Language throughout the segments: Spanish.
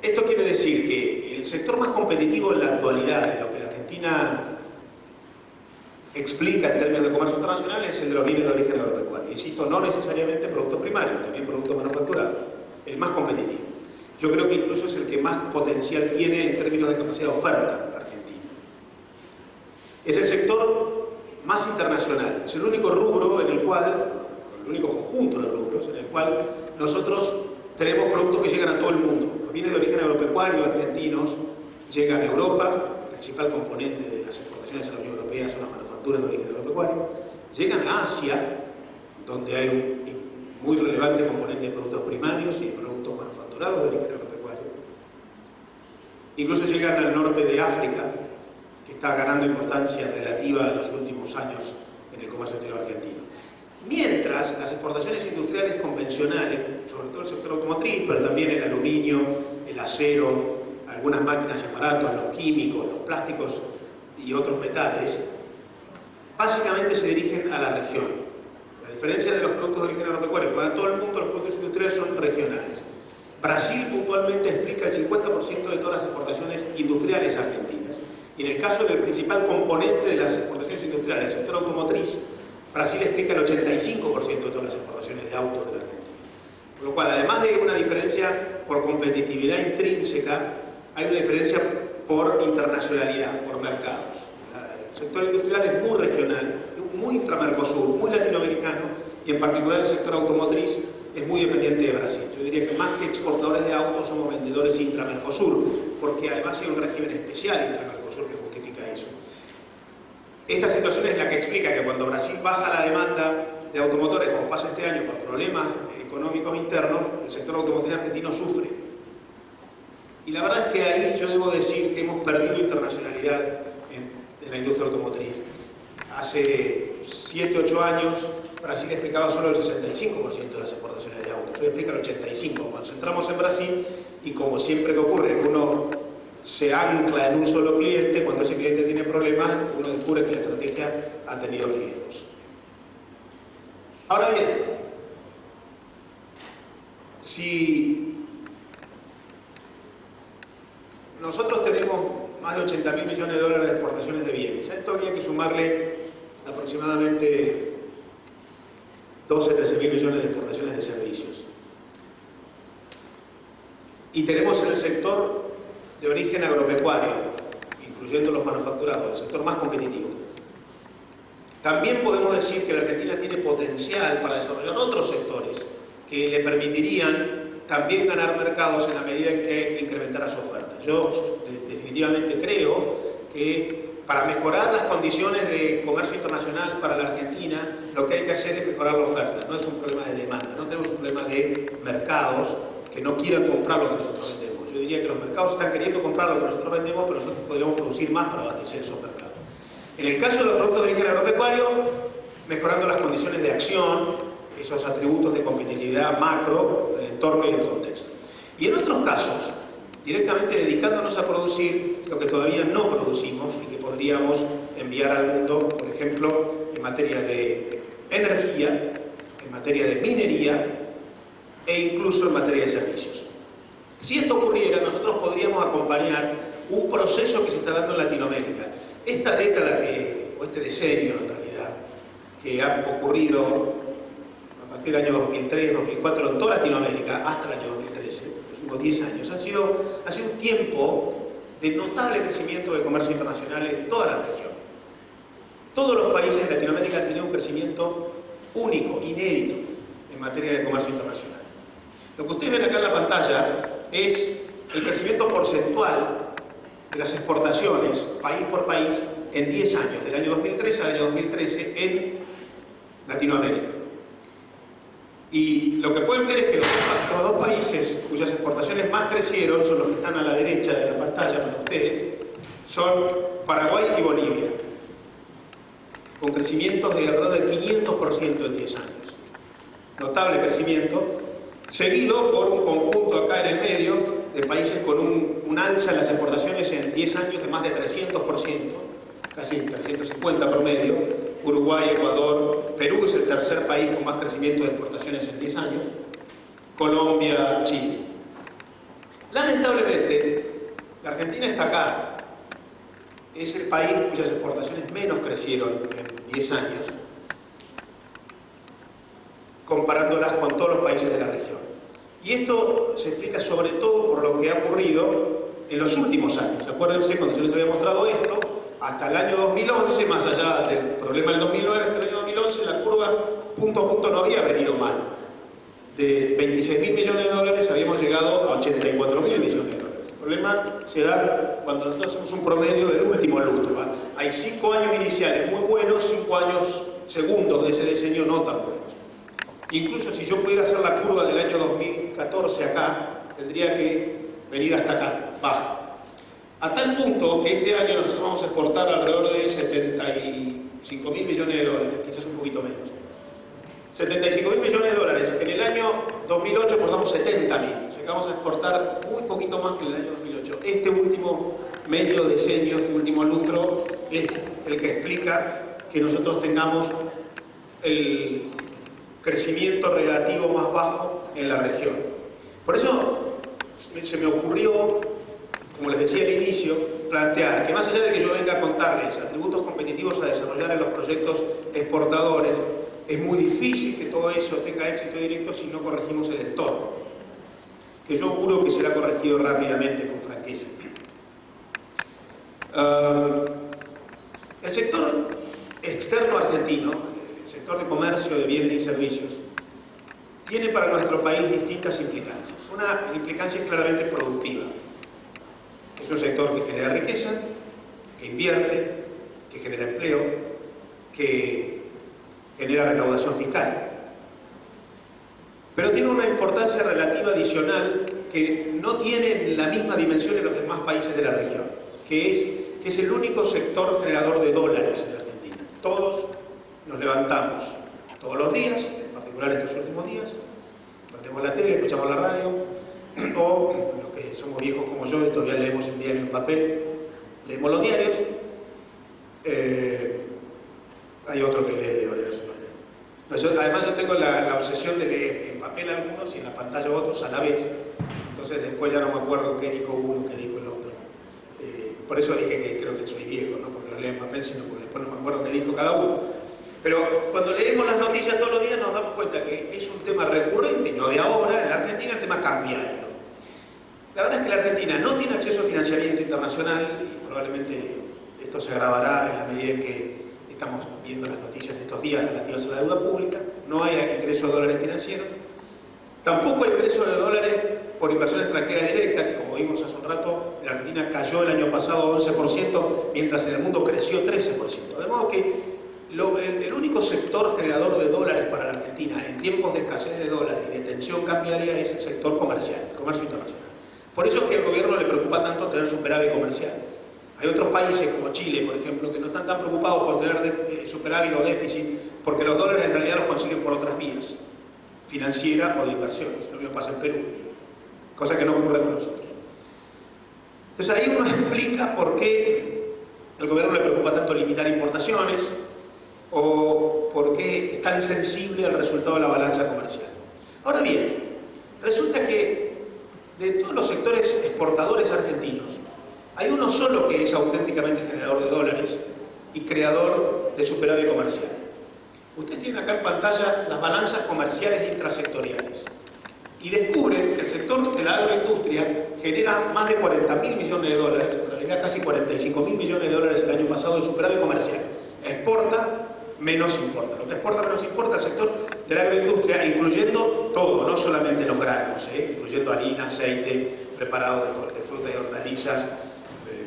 Esto quiere decir que el sector más competitivo en la actualidad, de lo que la Argentina explica en términos de comercio internacional, es el de los bienes de origen agropecuario. Insisto, no necesariamente productos primarios, también productos manufacturados. El más competitivo. Yo creo que incluso es el que más potencial tiene en términos de capacidad de oferta de Argentina. Es el sector más internacional. Es el único rubro en el cual, el único conjunto de rubros en el cual nosotros tenemos productos que llegan a todo el mundo. Los bienes de origen agropecuario argentinos llegan a Europa, el principal componente de las exportaciones a la Unión Europea son las manufacturas de origen agropecuario, llegan a Asia, donde hay un muy relevante componente de productos primarios y de productos manufacturados de origen agropecuario. Incluso llegan al norte de África, que está ganando importancia relativa en los últimos años en el comercio exterior argentino. Mientras las exportaciones industriales convencionales, sobre todo el sector automotriz, pero también el aluminio, el acero, algunas máquinas y aparatos, los químicos, los plásticos y otros metales, básicamente se dirigen a la región. A diferencia de los productos de origen agropecuario, para todo el mundo los productos industriales son regionales. Brasil puntualmente explica el 50% de todas las exportaciones industriales argentinas. Y en el caso del principal componente de las exportaciones industriales, el sector automotriz, Brasil explica el 85% de todas las exportaciones de autos de la Argentina. Por lo cual, además de una diferencia por competitividad intrínseca, hay una diferencia por internacionalidad, por mercados. El sector industrial es muy regional, muy intramercosur, muy latinoamericano, y en particular el sector automotriz es muy dependiente de Brasil. Yo diría que más que exportadores de autos somos vendedores intramercosur, porque además hay un régimen especial intramercosur que justifica eso. Esta situación es la que explica que cuando Brasil baja la demanda de automotores, como pasa este año por problemas económicos internos, el sector automotriz argentino sufre. Y la verdad es que ahí yo debo decir que hemos perdido internacionalidad en la industria automotriz. Hace 7, 8 años Brasil explicaba solo el 65% de las exportaciones de autos, hoy explica el 85%. Cuando entramos en Brasil, y como siempre que ocurre, uno se ancla en un solo cliente, cuando ese cliente tiene problemas, uno descubre que la estrategia ha tenido riesgos. Ahora bien, si nosotros tenemos más de 80.000 millones de dólares de exportaciones de bienes, a esto habría que sumarle aproximadamente 12, 13.000 millones de exportaciones de servicios. Y tenemos en el sector de origen agropecuario, incluyendo los manufacturados, el sector más competitivo. También podemos decir que la Argentina tiene potencial para desarrollar otros sectores que le permitirían también ganar mercados en la medida en que incrementara su oferta. Yo definitivamente creo que para mejorar las condiciones de comercio internacional para la Argentina, lo que hay que hacer es mejorar la oferta. No es un problema de demanda, no tenemos un problema de mercados que no quieran comprar lo que nosotros vendemos. Yo diría que los mercados están queriendo comprar lo que nosotros vendemos, pero nosotros podríamos producir más para abastecer esos mercados. En el caso de los productos de origen agropecuario, mejorando las condiciones de acción, esos atributos de competitividad macro del entorno y del contexto. Y en otros casos, directamente dedicándonos a producir lo que todavía no producimos y que podríamos enviar al mundo, por ejemplo, en materia de energía, en materia de minería e incluso en materia de servicios. Si esto ocurriera, nosotros podríamos acompañar un proceso que se está dando en Latinoamérica. Esta década o este decenio en realidad, que ha ocurrido a partir del año 2003, 2004 en toda Latinoamérica hasta el año 2013, los últimos 10 años, ha sido un tiempo de notable crecimiento del comercio internacional en toda la región. Todos los países de Latinoamérica han tenido un crecimiento único, inédito, en materia de comercio internacional. Lo que ustedes ven acá en la pantalla es el crecimiento porcentual de las exportaciones, país por país, en 10 años, del año 2003 al año 2013, en Latinoamérica. Y lo que pueden ver es que los dos países cuyas exportaciones más crecieron son los que están a la derecha de la pantalla para ustedes, son Paraguay y Bolivia, con crecimientos de alrededor del 500% en 10 años. Notable crecimiento, seguido por un conjunto acá en el medio de países con un alza en las exportaciones en 10 años de más de 300%, casi 350 promedio. Uruguay, Ecuador, Perú es el tercer país con más crecimiento de exportaciones en 10 años, Colombia, Chile. Lamentablemente, la Argentina está acá. Es el país cuyas exportaciones menos crecieron en 10 años, comparándolas con todos los países de la región. Y esto se explica sobre todo por lo que ha ocurrido en los últimos años. Acuérdense, cuando yo les había mostrado esto, hasta el año 2011, más allá del problema del 2009, hasta el año 2011, la curva punto a punto no había venido mal. De 26.000 millones de dólares habíamos llegado a 84.000 millones de dólares. El problema se da cuando nosotros hacemos un promedio del último lustro, ¿va? Hay 5 años iniciales muy buenos, 5 años segundos de ese diseño no tan buenos. Incluso si yo pudiera hacer la curva del año 2014 acá, tendría que venir hasta acá, baja. A tal punto que este año nosotros vamos a exportar alrededor de 75.000 millones de dólares, quizás un poquito menos. 75.000 millones de dólares. En el año 2008 exportamos 70.000. Llegamos a exportar muy poquito más que en el año 2008. Este último medio decenio, este último lustro, es el que explica que nosotros tengamos el crecimiento relativo más bajo en la región. Por eso se me ocurrió, como les decía al inicio, plantear que más allá de que yo venga a contarles atributos competitivos a desarrollar en los proyectos exportadores, es muy difícil que todo eso tenga éxito directo si no corregimos el entorno, que yo juro que será corregido rápidamente, con franqueza. El sector externo argentino, el sector de comercio de bienes y servicios, tiene para nuestro país distintas implicancias. Una implicancia es claramente productiva. Es un sector que genera riqueza, que invierte, que genera empleo, que genera recaudación fiscal. Pero tiene una importancia relativa adicional que no tiene la misma dimensión en los demás países de la región, que es el único sector generador de dólares en la Argentina. Todos nos levantamos todos los días, en particular estos últimos días, prendemos la tele, escuchamos la radio, o los que somos viejos como yo y todavía leemos el diario en papel, leemos los diarios. Hay otro que lee varios diarios. Además yo tengo la obsesión de leer en papel algunos y en la pantalla otros a la vez. Entonces después ya no me acuerdo qué dijo uno, qué dijo el otro. Por eso dije que creo que soy viejo, no porque lo leo en papel, sino porque después no me acuerdo qué dijo cada uno. Pero cuando leemos las noticias todos los días nos damos cuenta que es un tema recurrente, no de ahora, en la Argentina el tema cambiario. La verdad es que la Argentina no tiene acceso a financiamiento internacional y probablemente esto se agravará en la medida en que estamos viendo las noticias de estos días relativas a la deuda pública. No hay ingreso de dólares financieros. Tampoco hay ingreso de dólares por inversión extranjera directa, que como vimos hace un rato, en Argentina cayó el año pasado 11%, mientras en el mundo creció 13%. De modo que el único sector generador de dólares para la Argentina en tiempos de escasez de dólares y de tensión cambiaria es el sector comercial, el comercio internacional. Por eso es que al gobierno le preocupa tanto tener superávit comercial. Hay otros países como Chile, por ejemplo, que no están tan preocupados por tener superávit o déficit, porque los dólares en realidad los consiguen por otras vías, financieras o de inversiones. Lo mismo pasa en Perú, cosa que no ocurre con nosotros. Entonces ahí uno explica por qué el gobierno le preocupa tanto limitar importaciones o por qué es tan sensible al resultado de la balanza comercial. Ahora bien, resulta que de todos los sectores exportadores argentinos, hay uno solo que es auténticamente generador de dólares y creador de superávit comercial. Ustedes tienen acá en pantalla las balanzas comerciales intrasectoriales y descubren que el sector de la agroindustria genera más de 40.000 millones de dólares, en realidad casi 45.000 millones de dólares el año pasado de superávit comercial. Exporta menos importa. Lo que exporta menos importa el sector de la agroindustria, incluyendo todo, no solamente los granos, incluyendo harina, aceite, preparados de frutas y hortalizas,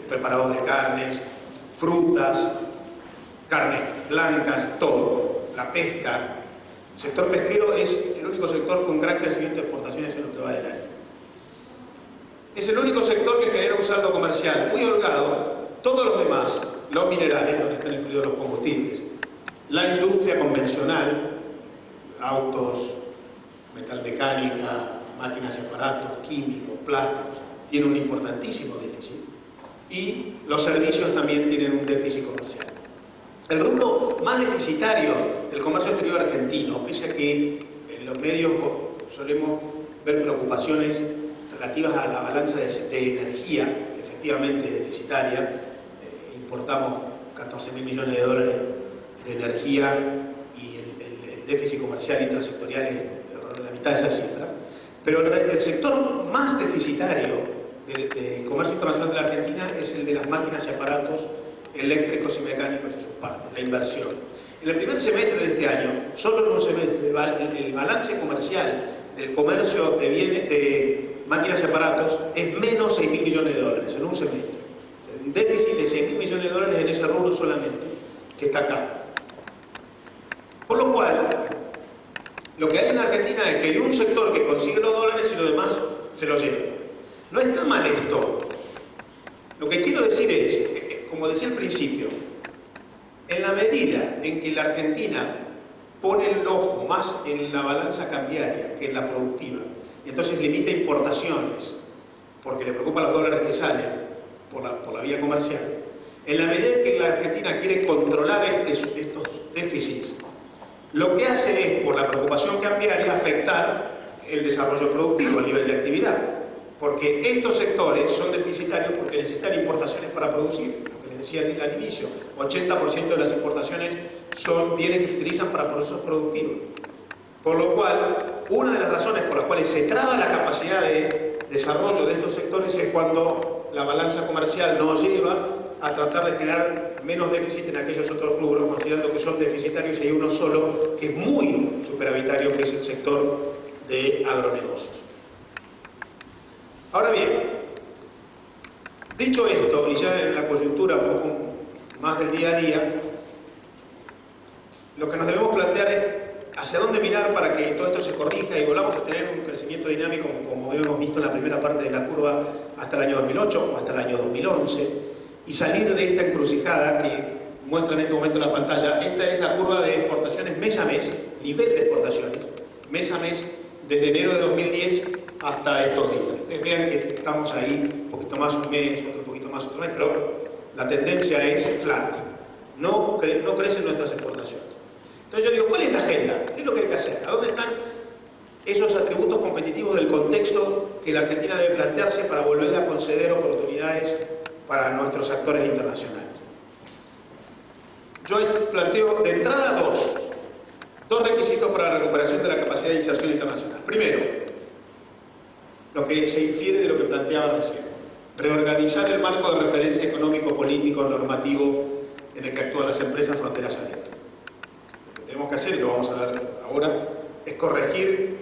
preparados de carnes, frutas, carnes blancas, todo, la pesca. El sector pesquero es el único sector con gran crecimiento de exportaciones en lo que va del año. Es el único sector que genera un saldo comercial muy holgado. Todos los demás, los minerales, donde están incluidos los combustibles, la industria convencional, autos, metalmecánica, máquinas y aparatos, químicos, plásticos, tiene un importantísimo déficit. Y los servicios también tienen un déficit comercial. El rubro más deficitario del comercio exterior argentino, pese a que en los medios solemos ver preocupaciones relativas a la balanza de energía, que efectivamente es deficitaria. Importamos 14.000 millones de dólares de energía y el déficit comercial intrasectorial es de la mitad de esa cifra. Pero el sector más deficitario del comercio internacional de la Argentina es el de las máquinas y aparatos eléctricos y mecánicos y sus partes, la inversión. En el primer semestre de este año, solo en un semestre, el balance comercial del comercio de bienes, de máquinas y aparatos, es menos 6.000 millones de dólares en un semestre. Un déficit de 6.000 millones de dólares en ese rubro solamente, que está acá. Por lo cual, lo que hay en Argentina es que hay un sector que consigue los dólares y los demás se los lleva. No está mal esto. Lo que quiero decir es, como decía al principio, en la medida en que la Argentina pone el ojo más en la balanza cambiaria que en la productiva, y entonces limita importaciones, porque le preocupan los dólares que salen por la vía comercial, en la medida en que la Argentina quiere controlar estos déficits, lo que hace es, por la preocupación cambiaria, afectar el desarrollo productivo, el nivel de actividad. Porque estos sectores son deficitarios porque necesitan importaciones para producir. Lo que les decía al inicio, 80% de las importaciones son bienes que se utilizan para procesos productivos. Por lo cual, una de las razones por las cuales se traba la capacidad de desarrollo de estos sectores es cuando la balanza comercial nos lleva a tratar de generar menos déficit en aquellos otros rubros, considerando que son deficitarios y hay uno solo que es muy superavitario, que es el sector de agronegocios. Ahora bien, dicho esto, y ya en la coyuntura un poco más del día a día, lo que nos debemos plantear es hacia dónde mirar para que todo esto se corrija y volvamos a tener un crecimiento dinámico como hemos visto en la primera parte de la curva hasta el año 2008 o hasta el año 2011, y salir de esta encrucijada que muestra en este momento la pantalla. Esta es la curva de exportaciones mes a mes, nivel de exportaciones, mes a mes, desde enero de 2010 hasta estos días. Ustedes vean que estamos ahí, un poquito más un mes, otro poquito más otro mes, pero la tendencia es flat. No crecen nuestras exportaciones. Entonces yo digo, ¿cuál es la agenda? ¿Qué es lo que hay que hacer? ¿A dónde están esos atributos competitivos del contexto que la Argentina debe plantearse para volver a conceder oportunidades para nuestros actores internacionales? Yo planteo de entrada dos requisitos para la recuperación de la capacidad de inserción internacional. Primero, lo que se infiere de lo que planteaba recién, reorganizar el marco de referencia económico, político, normativo en el que actúan las empresas fronteras adentro. Lo que tenemos que hacer, y lo vamos a ver ahora, es corregir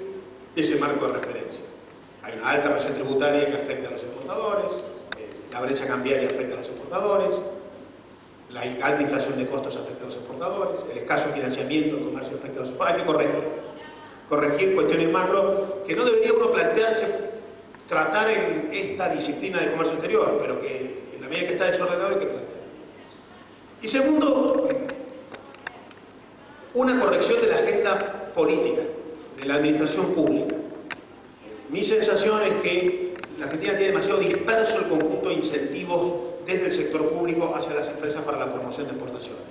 ese marco de referencia. Hay una alta presión tributaria que afecta a los exportadores, la brecha cambiaria afecta a los exportadores, la alta inflación de costos afecta a los exportadores, el escaso financiamiento del comercio afecta a los exportadores. Hay que corregir cuestiones macro que no debería uno plantearse tratar en esta disciplina de comercio exterior, pero que en la medida que está desordenado hay que plantear. Y segundo, una corrección de la agenda política, de la administración pública. Mi sensación es que la Argentina tiene demasiado disperso el conjunto de incentivos desde el sector público hacia las empresas para la promoción de exportaciones.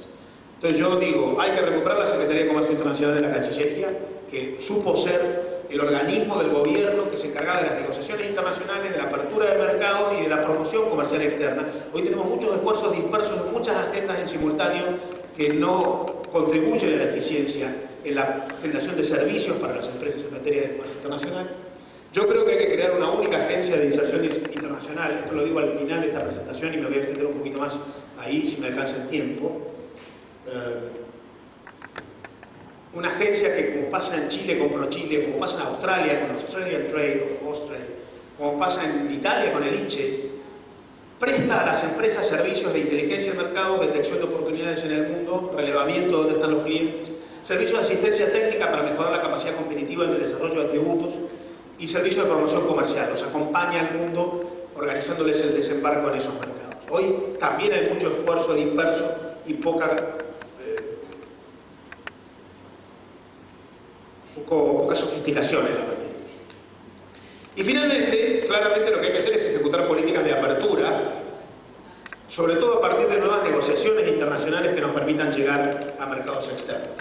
Entonces yo digo, hay que recuperar la Secretaría de Comercio Internacional de la Cancillería, que supo ser el organismo del gobierno que se encargaba de las negociaciones internacionales, de la apertura de mercados y de la promoción comercial externa. Hoy tenemos muchos esfuerzos dispersos en muchas agendas en simultáneo que no contribuyen a la eficiencia en la generación de servicios para las empresas en materia de comercio internacional. Yo creo que hay que crear una única agencia de inserción internacional. Esto lo digo al final de esta presentación y me voy a extender un poquito más ahí si me alcanza el tiempo. Una agencia que, como pasa en Chile con ProChile, como pasa en Australia con Australian Trade o Austrade, como pasa en Italia con el ICHE, presta a las empresas servicios de inteligencia de mercado, detección de oportunidades en el mundo, relevamiento de dónde están los clientes, servicios de asistencia técnica para mejorar la capacidad competitiva en el desarrollo de tributos y servicios de promoción comercial. Los acompaña al mundo organizándoles el desembarco en esos mercados. Hoy también hay mucho esfuerzo disperso y poca sofisticación en la materia. Y finalmente, claramente lo que hay que hacer es ejecutar políticas de apertura, sobre todo a partir de nuevas negociaciones internacionales que nos permitan llegar a mercados externos.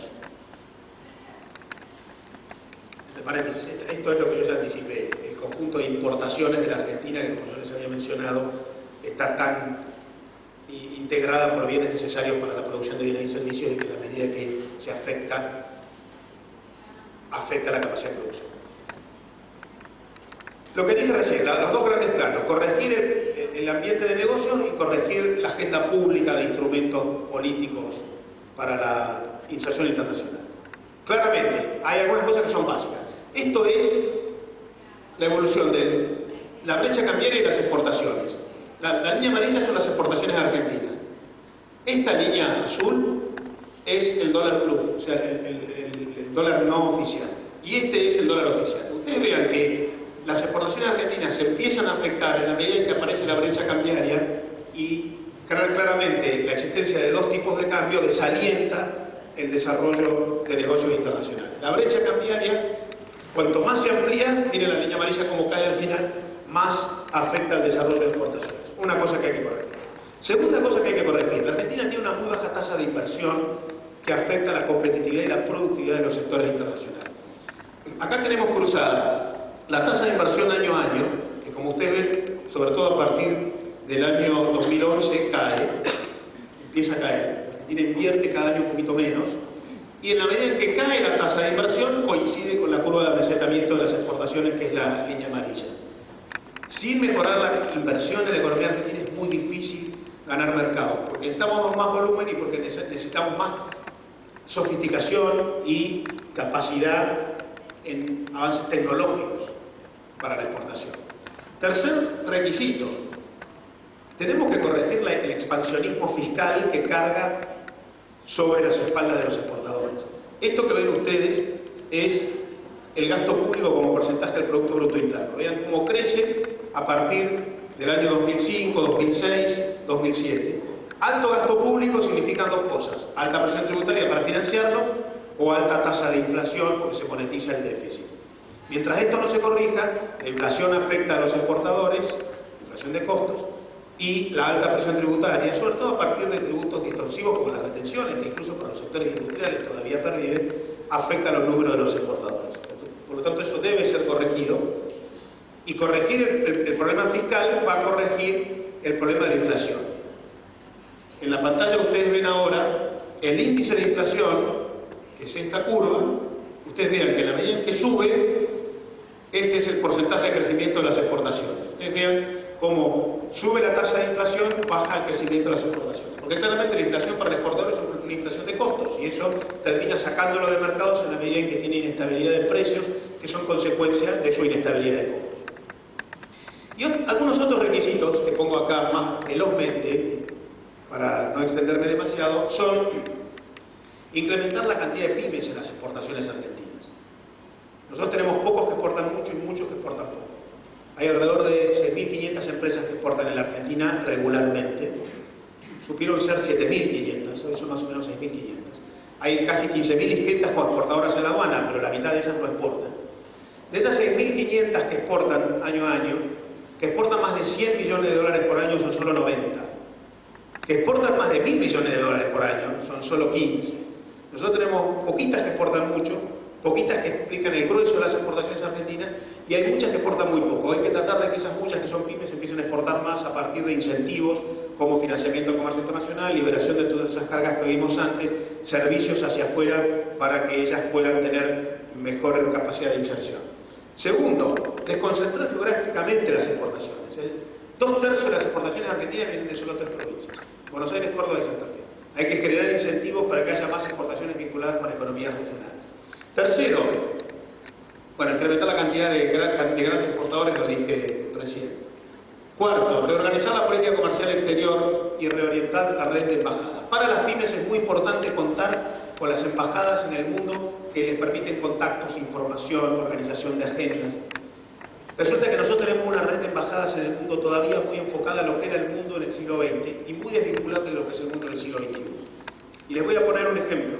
De paréntesis, esto es lo que yo ya anticipé, el conjunto de importaciones de la Argentina, que como yo les había mencionado, está tan integrada por bienes necesarios para la producción de bienes y servicios, y que a medida que se afecta la capacidad de producción. Lo que dije recién, los dos grandes planos: corregir el ambiente de negocios y corregir la agenda pública de instrumentos políticos para la inserción internacional. Claramente, hay algunas cosas que son básicas. Esto es la evolución de la brecha cambiaria y las exportaciones. La línea amarilla son las exportaciones argentinas. Esta línea azul es el dólar blue, o sea, el dólar no oficial. Y este es el dólar oficial. Ustedes vean que las exportaciones argentinas se empiezan a afectar en la medida en que aparece la brecha cambiaria, y claramente la existencia de dos tipos de cambio desalienta el desarrollo de negocios internacionales. La brecha cambiaria, cuanto más se amplía, miren la línea amarilla como cae al final, más afecta el desarrollo de exportaciones. Una cosa que hay que corregir. Segunda cosa que hay que corregir: la Argentina tiene una muy baja tasa de inversión que afecta la competitividad y la productividad de los sectores internacionales. Acá tenemos cruzada la tasa de inversión año a año, que como ustedes ven, sobre todo a partir del año 2011 cae, empieza a caer. La Argentina invierte cada año un poquito menos, y en la medida en que cae la tasa de inversión coincide con la curva de amesetamiento de las exportaciones, que es la línea amarilla. Sin mejorar la inversión en la economía argentina es muy difícil ganar mercado, porque necesitamos más volumen y porque necesitamos más sofisticación y capacidad en avances tecnológicos para la exportación. Tercer requisito: tenemos que corregir el expansionismo fiscal que carga sobre las espaldas de los exportadores. Esto que ven ustedes es el gasto público como porcentaje del Producto Bruto Interno. Vean cómo crece a partir del año 2005, 2006, 2007. Alto gasto público significan dos cosas: alta presión tributaria para financiarlo, o alta tasa de inflación, porque se monetiza el déficit. Mientras esto no se corrija, la inflación afecta a los exportadores, inflación de costos, y la alta presión tributaria, sobre todo a partir de tributos distorsivos como las retenciones, que incluso para los sectores industriales todavía perviven, afecta a los números de los exportadores. Por lo tanto, eso debe ser corregido, y corregir el problema fiscal va a corregir el problema de la inflación. En la pantalla ustedes ven ahora el índice de inflación, que es esta curva. Ustedes vean que en la medida en que sube, este es el porcentaje de crecimiento de las exportaciones. Ustedes vean cómo sube la tasa de inflación, baja el crecimiento de las exportaciones. Porque claramente la inflación para el exportador es una inflación de costos, y eso termina sacándolo de mercados en la medida en que tiene inestabilidad de precios, que son consecuencia de su inestabilidad de costos. Y algunos otros requisitos que pongo acá más velozmente, para no extenderme demasiado, son incrementar la cantidad de pymes en las exportaciones argentinas. Nosotros tenemos pocos que exportan mucho y muchos que exportan poco. Hay alrededor de 6.500 empresas que exportan en la Argentina regularmente. Supieron ser 7.500, hoy son más o menos 6.500. Hay casi 15.000 inscritas como exportadoras en la aduana, pero la mitad de ellas no exportan. De esas 6.500 que exportan año a año, que exportan más de 100 millones de dólares por año, son solo 90. Que exportan más de 1.000 millones de dólares por año, son solo 15. Nosotros tenemos poquitas que exportan mucho, poquitas que explican el grueso de las exportaciones argentinas, y hay muchas que exportan muy poco. Hay que tratar de que esas muchas que son pymes empiecen a exportar más a partir de incentivos como financiamiento al comercio internacional, liberación de todas esas cargas que vimos antes, servicios hacia afuera para que ellas puedan tener mejor capacidad de inserción. Segundo, desconcentrar geográficamente las exportaciones. 2/3 de las exportaciones argentinas vienen de solo 3 provincias: Buenos Aires, Córdoba y Santa Fe. Hay que generar incentivos para que haya más exportaciones vinculadas con economías regionales. Tercero, incrementar la cantidad de grandes exportadores, lo dije recién. Cuarto, reorganizar la política comercial exterior y reorientar la red de embajadas. Para las pymes es muy importante contar con las embajadas en el mundo que les permiten contactos, información, organización de agendas. Resulta que nosotros tenemos una red de embajadas en el mundo todavía muy enfocada a lo que era el mundo en el siglo XX y muy desvinculada de lo que es el mundo en el siglo XXI. Y les voy a poner un ejemplo.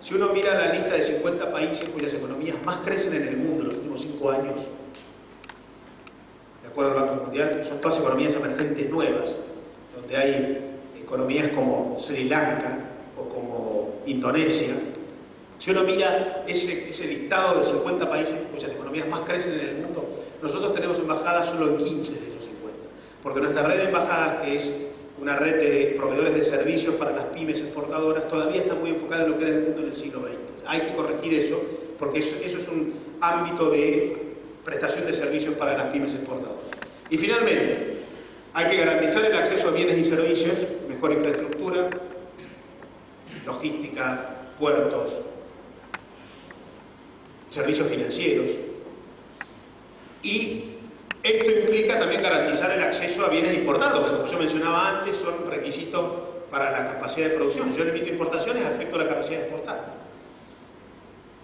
Si uno mira la lista de 50 países cuyas economías más crecen en el mundo en los últimos 5 años, de acuerdo al Banco Mundial, son todas economías emergentes nuevas, donde hay economías como Sri Lanka o como Indonesia. Si uno mira ese listado de 50 países cuyas economías más crecen en el mundo, Nosotros tenemos embajadas solo en 15 de esos 50, porque nuestra red de embajadas, que es una red de proveedores de servicios para las pymes exportadoras, todavía está muy enfocada en lo que era el mundo en el siglo XX. Hay que corregir eso, porque eso es un ámbito de prestación de servicios para las pymes exportadoras. Y finalmente, hay que garantizar el acceso a bienes y servicios, mejor infraestructura, logística, puertos, servicios financieros. Y esto implica también garantizar el acceso a bienes importados, que como yo mencionaba antes, son requisitos para la capacidad de producción. Yo limito importaciones, afecto la capacidad de exportar.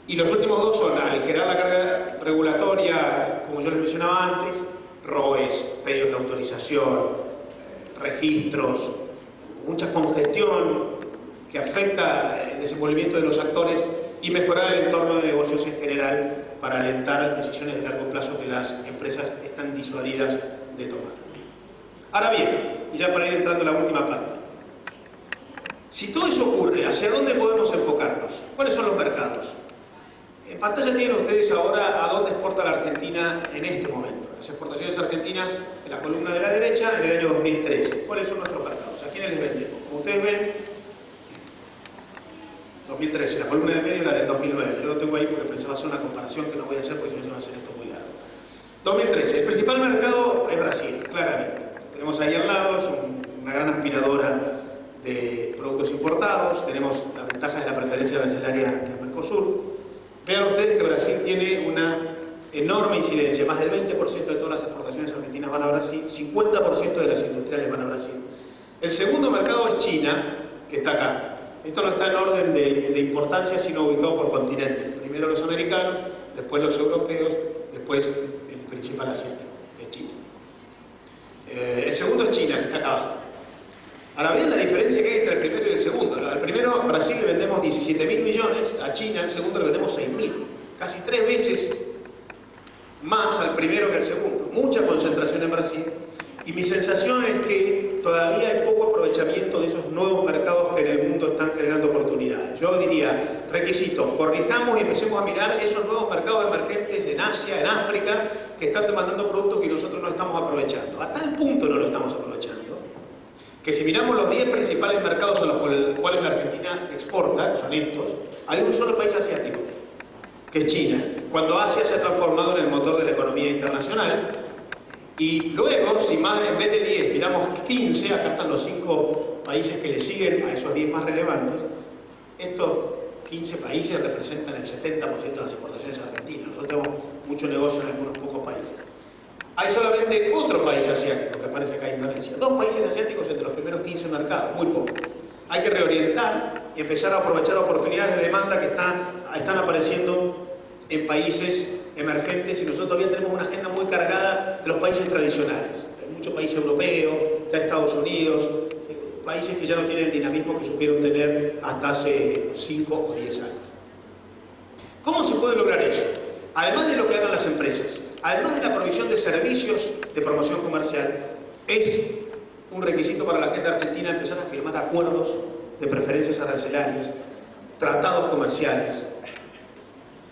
Y los últimos dos son aligerar la carga regulatoria, como yo les mencionaba antes, ROEs, pedidos de autorización, registros, mucha congestión que afecta el desenvolvimiento de los actores, y mejorar el entorno de negocios en general para alentar decisiones de largo plazo que las empresas están disuadidas de tomar. Ahora bien, y ya para ir entrando en la última parte, si todo eso ocurre, ¿hacia dónde podemos enfocarnos? ¿Cuáles son los mercados? En pantalla tienen ustedes ahora a dónde exporta la Argentina en este momento. Las exportaciones argentinas en la columna de la derecha en el año 2013. ¿Cuáles son nuestros mercados? ¿A quiénes les vendemos? Como ustedes ven, 2013, la columna de medio la del 2009. Yo lo tengo ahí porque pensaba hacer una comparación que no voy a hacer porque si no se va a hacer esto muy largo. 2013, el principal mercado es Brasil, claramente. Tenemos ahí al lado, es una gran aspiradora de productos importados, tenemos las ventajas de la preferencia arancelaria del Mercosur. Vean ustedes que Brasil tiene una enorme incidencia, más del 20% de todas las exportaciones argentinas van a Brasil, 50% de las industriales van a Brasil. El segundo mercado es China, que está acá. Esto no está en orden de importancia, sino ubicado por continentes. Primero los americanos, después los europeos, después el principal asiático, que es China. El segundo es China, que está acá abajo. Ahora bien la diferencia que hay entre el primero y el segundo. Al primero, a Brasil le vendemos 17.000 millones, a China, al segundo le vendemos 6.000. Casi 3 veces más al primero que al segundo. Mucha concentración en Brasil. Y mi sensación es que todavía hay poco aprovechamiento de esos nuevos mercados que en el mundo están generando oportunidades. Yo diría, requisito, corrijamos y empecemos a mirar esos nuevos mercados emergentes en Asia, en África, que están demandando productos que nosotros no estamos aprovechando. A tal punto no lo estamos aprovechando, que si miramos los 10 principales mercados a los cuales la Argentina exporta, son estos, hay un solo país asiático, que es China, cuando Asia se ha transformado en el motor de la economía internacional. Y luego, si más en vez de 10 miramos 15, acá están los 5 países que le siguen a esos 10 más relevantes, estos 15 países representan el 70% de las exportaciones argentinas. Nosotros tenemos mucho negocio en algunos pocos países. Hay solamente otro país asiático, que aparece acá, Indonesia. 2 países asiáticos entre los primeros 15 mercados, muy poco. Hay que reorientar y empezar a aprovechar oportunidades de demanda que están apareciendo en países emergentes, y nosotros todavía tenemos una agenda muy cargada de los países tradicionales. Hay muchos países europeos, está Estados Unidos, países que ya no tienen el dinamismo que supieron tener hasta hace 5 o 10 años. ¿Cómo se puede lograr eso? Además de lo que hagan las empresas, además de la provisión de servicios de promoción comercial, es un requisito para la agenda argentina empezar a firmar acuerdos de preferencias arancelarias, tratados comerciales,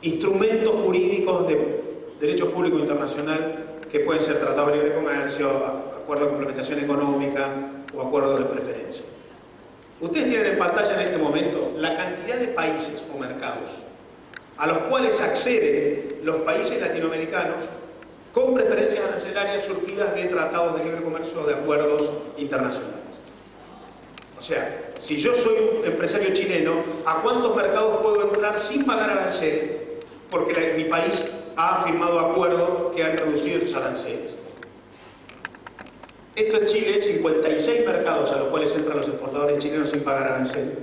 instrumentos jurídicos de derecho público internacional que pueden ser tratados de libre comercio, acuerdos de complementación económica o acuerdos de preferencia. Ustedes tienen en pantalla en este momento la cantidad de países o mercados a los cuales acceden los países latinoamericanos con preferencias arancelarias surgidas de tratados de libre comercio o de acuerdos internacionales. O sea, si yo soy un empresario chileno, ¿a cuántos mercados puedo entrar sin pagar aranceles? Porque mi país ha firmado acuerdos que han reducido esos aranceles. Esto en Chile, 56 mercados a los cuales entran los exportadores chilenos sin pagar aranceles.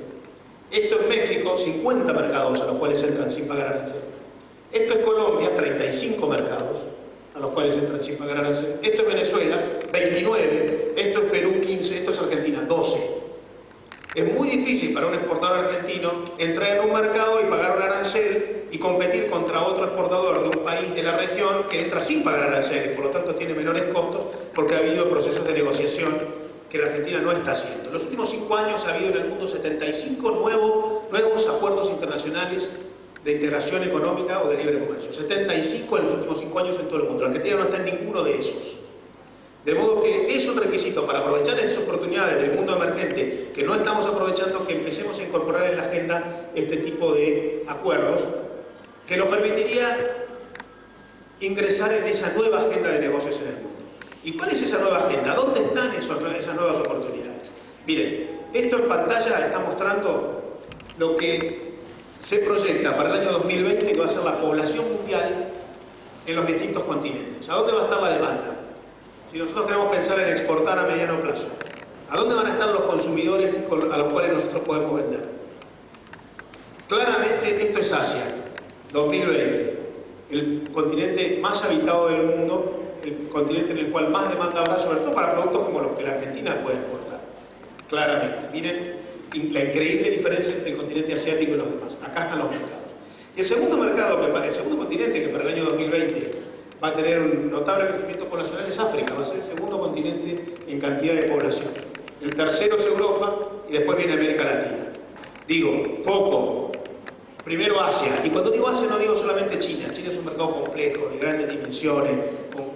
Esto en México, 50 mercados a los cuales entran sin pagar aranceles. Esto en Colombia, 35 mercados a los cuales entran sin pagar aranceles. Esto en Venezuela, 29. Esto en Perú, 15. Esto es Argentina, 12. Es muy difícil para un exportador argentino entrar en un mercado y pagar un arancel y competir contra otro exportador de un país de la región que entra sin pagar aranceles, por lo tanto tiene menores costos porque ha habido procesos de negociación que la Argentina no está haciendo. En los últimos 5 años ha habido en el mundo 75 nuevos acuerdos internacionales de integración económica o de libre comercio. 75 en los últimos 5 años en todo el mundo. La Argentina no está en ninguno de esos. De modo que es un requisito para aprovechar esas oportunidades del mundo emergente que no estamos aprovechando, que empecemos a incorporar en la agenda este tipo de acuerdos que nos permitiría ingresar en esa nueva agenda de negocios en el mundo. ¿Y cuál es esa nueva agenda? ¿Dónde están esas nuevas oportunidades? Miren, esto en pantalla está mostrando lo que se proyecta para el año 2020, que va a ser la población mundial en los distintos continentes. ¿A dónde va a estar la demanda? Si nosotros queremos pensar en exportar a mediano plazo, ¿a dónde van a estar los consumidores a los cuales nosotros podemos vender? Claramente esto es Asia, 2020, el continente más habitado del mundo, el continente en el cual más demanda habrá, sobre todo para productos como los que la Argentina puede exportar. Claramente, miren la increíble diferencia entre el continente asiático y los demás. Acá están los mercados. Y el segundo mercado, el segundo continente que para el año 2020 va a tener un notable crecimiento poblacional es África, va a ser el segundo continente en cantidad de población. El tercero es Europa y después viene América Latina. Digo, foco. Primero Asia, y cuando digo Asia no digo solamente China. China es un mercado complejo, de grandes dimensiones, con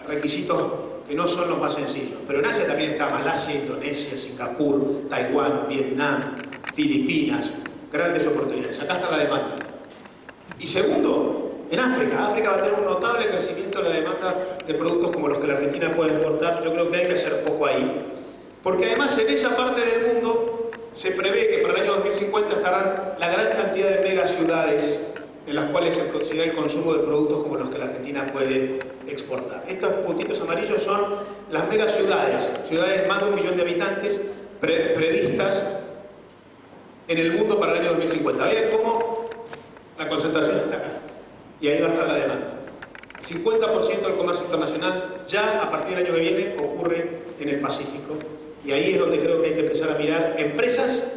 requisitos que no son los más sencillos. Pero en Asia también está Malasia, Indonesia, Singapur, Taiwán, Vietnam, Filipinas, grandes oportunidades. Acá está la demanda. Y segundo, en África. África va a tener un notable crecimiento de la demanda de productos como los que la Argentina puede exportar. Yo creo que hay que hacer poco ahí. Porque además en esa parte del mundo se prevé que para el año 2050 estarán la gran cantidad de megaciudades en las cuales se producirá el consumo de productos como los que la Argentina puede exportar. Estos puntitos amarillos son las megaciudades, ciudades más de 1 millón de habitantes previstas en el mundo para el año 2050. Vean cómo la concentración está acá. Y ahí va a estar la demanda. 50% del comercio internacional ya a partir del año que viene ocurre en el Pacífico. Y ahí es donde creo que hay que empezar a mirar empresas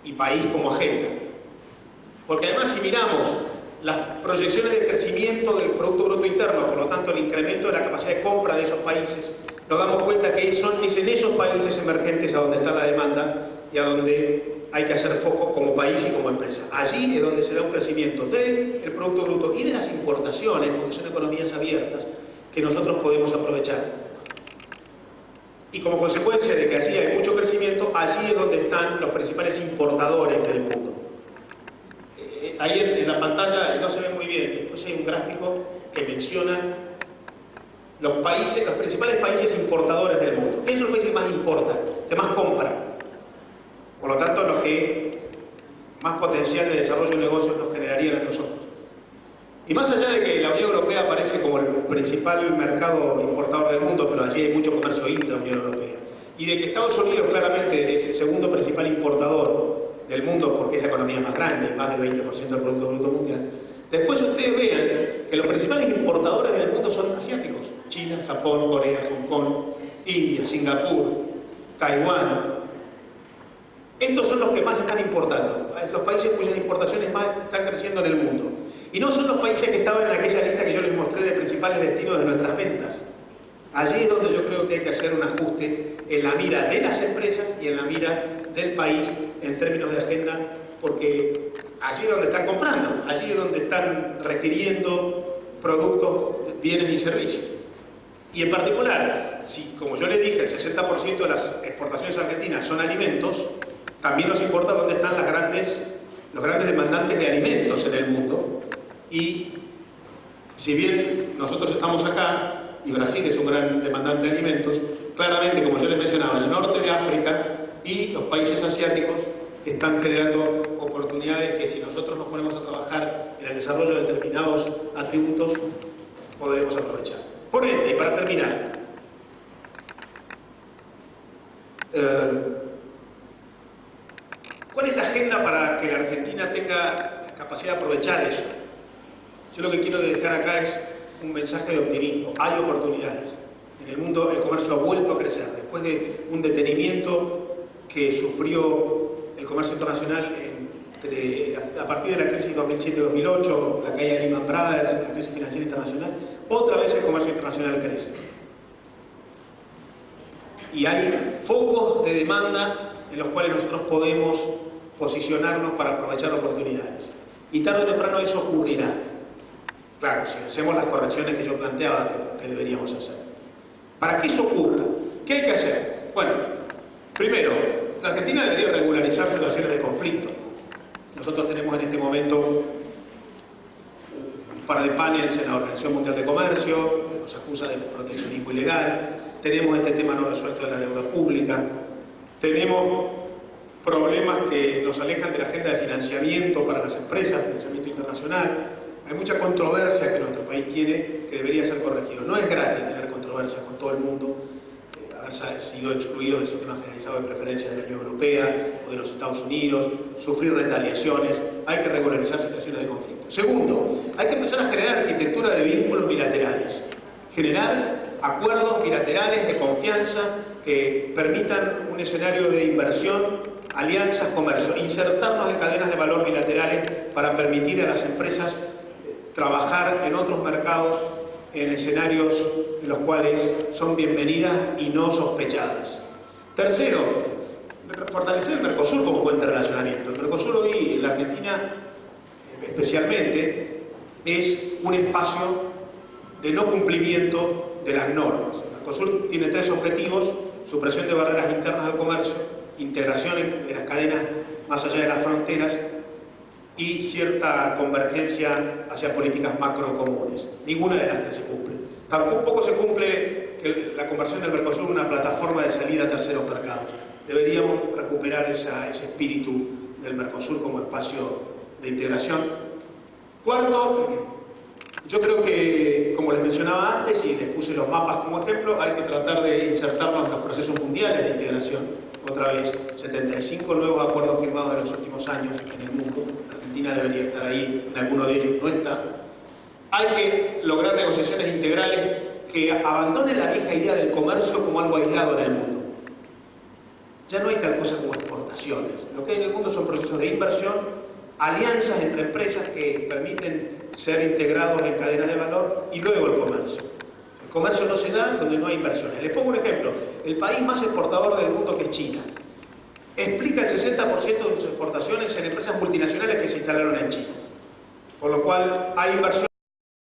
y país como agenda. Porque además si miramos las proyecciones de crecimiento del Producto Bruto Interno, por lo tanto el incremento de la capacidad de compra de esos países, nos damos cuenta que es en esos países emergentes a donde está la demanda y a donde hay que hacer foco como país y como empresa. Allí es donde se da un crecimiento del Producto Bruto y de las importaciones, porque son economías abiertas, que nosotros podemos aprovechar. Y como consecuencia de que allí hay mucho crecimiento, allí es donde están los principales importadores del mundo. Ahí en la pantalla no se ve muy bien, después hay un gráfico que menciona los principales países importadores del mundo. ¿Qué son los países que más importan, que más compran? Por lo tanto, los que más potencial de desarrollo de negocios nos generarían a nosotros. Y más allá de que la Unión Europea aparece como el principal mercado importador del mundo, pero allí hay mucho comercio intra-Unión Europea, y de que Estados Unidos claramente es el segundo principal importador del mundo porque es la economía más grande, más del 20% del Producto Bruto Mundial, después ustedes vean que los principales importadores del mundo son asiáticos: China, Japón, Corea, Hong Kong, India, Singapur, Taiwán. Estos son los que más están importando, los países cuyas importaciones más están creciendo en el mundo. Y no son los países que estaban en aquella lista que yo les mostré de principales destinos de nuestras ventas. Allí es donde yo creo que hay que hacer un ajuste en la mira de las empresas y en la mira del país en términos de agenda, porque allí es donde están comprando, allí es donde están requiriendo productos, bienes y servicios. Y en particular, si como yo les dije, el 60% de las exportaciones argentinas son alimentos, también nos importa dónde están los grandes demandantes de alimentos en el mundo. Y si bien nosotros estamos acá, y Brasil es un gran demandante de alimentos, claramente, como yo les mencionaba, el norte de África y los países asiáticos están generando oportunidades que si nosotros nos ponemos a trabajar en el desarrollo de determinados atributos, podremos aprovechar. Por ende, y para terminar, ¿cuál es la agenda para que la Argentina tenga capacidad de aprovechar eso? Yo lo que quiero dejar acá es un mensaje de optimismo. Hay oportunidades. En el mundo el comercio ha vuelto a crecer. Después de un detenimiento que sufrió el comercio internacional a partir de la crisis 2007-2008, la caída de Lehman Brothers, la crisis financiera internacional, otra vez el comercio internacional crece. Y hay focos de demanda en los cuales nosotros podemos posicionarnos para aprovechar oportunidades. Y tarde o temprano eso ocurrirá. Claro, si hacemos las correcciones que yo planteaba que deberíamos hacer. Para que eso ocurra, ¿qué hay que hacer? Bueno, primero, la Argentina debería regularizar situaciones de conflicto. Nosotros tenemos en este momento un par de panels en la Organización Mundial de Comercio, que nos acusa de proteccionismo ilegal, tenemos este tema no resuelto de la deuda pública, tenemos problemas que nos alejan de la agenda de financiamiento para las empresas, financiamiento internacional. Hay mucha controversia que nuestro país tiene que debería ser corregido. No es gratis tener controversia con todo el mundo, haber sido excluido del sistema generalizado de preferencias de la Unión Europea o de los Estados Unidos, sufrir retaliaciones. Hay que regularizar situaciones de conflicto. Segundo, hay que empezar a generar arquitectura de vínculos bilaterales, generar acuerdos bilaterales de confianza que permitan un escenario de inversión, alianzas, comercio, insertarnos en cadenas de valor bilaterales para permitir a las empresas trabajar en otros mercados, en escenarios en los cuales son bienvenidas y no sospechadas. Tercero, fortalecer el Mercosur como puente de relacionamiento. El Mercosur hoy, en la Argentina especialmente, es un espacio de no cumplimiento de las normas. El Mercosur tiene tres objetivos: supresión de barreras internas al comercio, integración de las cadenas más allá de las fronteras y cierta convergencia hacia políticas macro comunes. Ninguna de las tres se cumple. Tampoco se cumple que la conversión del Mercosur en una plataforma de salida a terceros mercados. Deberíamos recuperar ese espíritu del Mercosur como espacio de integración. Cuarto, yo creo que, como les mencionaba antes y les puse los mapas como ejemplo, hay que tratar de insertarnos en los procesos mundiales de integración. Otra vez, 75 nuevos acuerdos firmados en los últimos años en el mundo. Argentina debería estar ahí, en alguno de ellos no está. Hay que lograr negociaciones integrales que abandonen la vieja idea del comercio como algo aislado en el mundo. Ya no hay tal cosa como exportaciones. Lo que hay en el mundo son procesos de inversión, alianzas entre empresas que permiten ser integrados en cadenas de valor y luego el comercio. El comercio no se da donde no hay inversiones. Les pongo un ejemplo. El país más exportador del mundo, que es China, explica el 60% de sus exportaciones en empresas multinacionales que se instalaron en China. Por lo cual hay inversión.